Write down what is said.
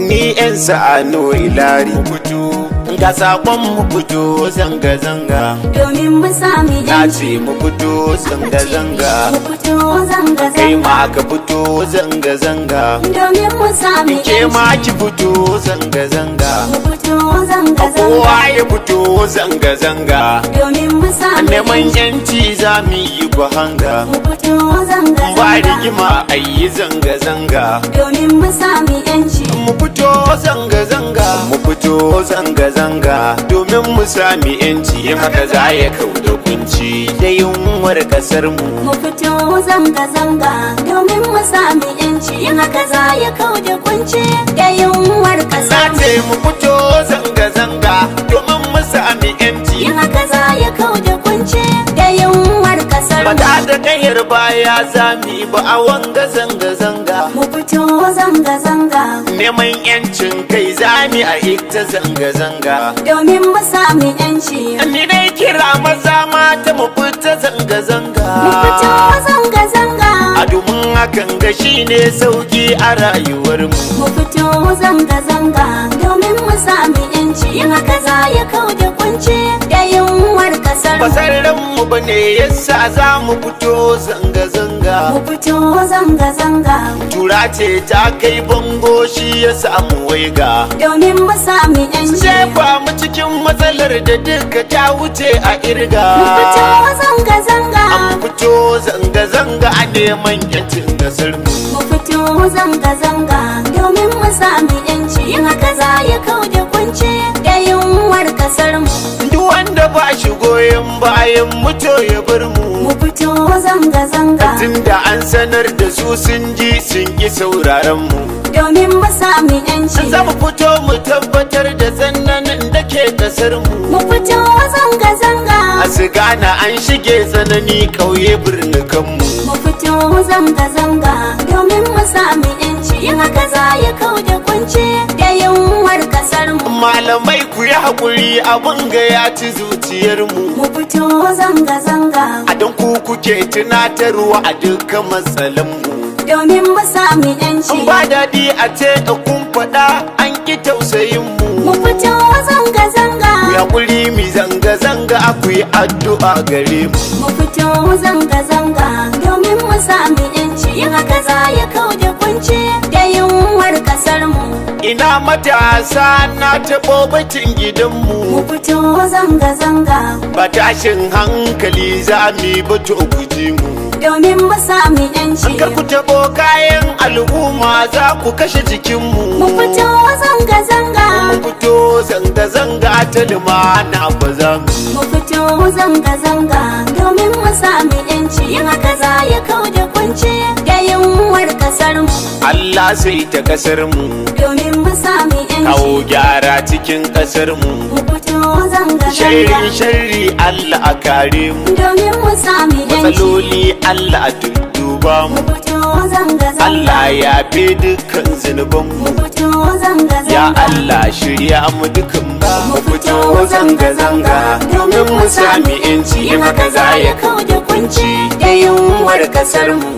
ni yan sa'ano ilari ga sakon mu fito zanga-zanga domin mu sami na ce mu fito zanga-zanga mu fito zanga-zanga kai ma ka fito zanga-zanga domin mu sami ke ma ki fito zanga-zanga mu fito zanga-zanga kowa ya fito zanga-zanga domin mu sami neman yanci za mu yi bahanga mu fito zanga-zanga ba rigima a yi zanga-zanga domin mu sami yanci mu fito zanga-zanga mu fito zanga-zanga domin mu sami yanci yin haka za ya kau da kunci da yunwar kasar mu mu fito zanga-zanga domin mu sami yanci yin haka za ya kau da kunci da yunwar kasar na ce mu fito zanga-zanga domin mu sami yanci yin haka za ya kau da kunci da yunwar kasar ba da kayar baya zami ba a wanga zanga-zanga mu fito zanga-zanga neman yancin kai zami a ita zanga-zanga domin mu sami yanci ni dai kira maza mata mu fita zanga-zanga mu fito zanga-zanga a domin hakan ga shine sauki a rayuwar mu mu fito zanga-zanga domin mu sami yanci yin haka za ya kau da kunci da yunwar kasar basarren mu bane yasa za mu fito zanga-zanga mu fito zanga-zanga tura ce ta kai bango shi ya samu waiga domin mu sami yanci jefa mu cikin matsalar da duka ta wuce a irga mu fito zanga-zanga an fito zanga-zanga a neman yancin kasar mu mu fito zanga-zanga domin mu sami yanci yin haka za ya kau da kunci da yunwar kasar mu duk wanda ba shi goyon bayan muto ya bar mu mu fito zanga-zanga tunda an sanar da su sun ji sun ki sauraron mu domin mu sami yanci za mu fito mu tabbatar da tsananin da ke kasar mu mu fito zanga-zanga a su gana an shige tsanani kauye birni kanmu mu fito zanga-zanga domin mu sami yanci yin haka za ya kau da kunci da yunwar kasar mu malamai ku yi haƙuri abin ga ya ci zuciyar mu mu fito zanga-zanga a don ku kuke tunatarwa a dukkan matsalan mu domin mu sami yanci ba daɗi a ce da kun faɗa an ki tausayin mu mu fito zanga-zanga ya kuri mi zanga-zanga akwai addu'a gare mu mu fito zanga-zanga domin mu sami yanci yin haka za ya kau da kunci da yunwar kasar mu ina matasa na taɓo batun gidanmu mu fito zanga-zanga ba tashin hankali za mu yi bato guji mu domin mu sami yanci kar ku taɓo kayan al'umma za ku kashe jikinmu mu fito zanga-zanga mu fito zanga-zanga ta lumana ba za mu fito zanga-zanga domin mu sami yanci yin haka za ya kau da kunci da yunwar kasar mu Allah sai ta kasar mu domin mu sami yanci kawo gyara cikin kasar mu mu fito zanga-zanga sharri Allah a kare mu domin mu sami yanci matsaloli Allah a dudduba mu mu fito zanga-zanga Allah ya fi dukkan zunubanmu mu fito zanga-zanga ya Allah shirya mu dukan ba mu fito zanga-zanga domin mu sami yanci in haka za ya kau da kunci da yunwar kasar mu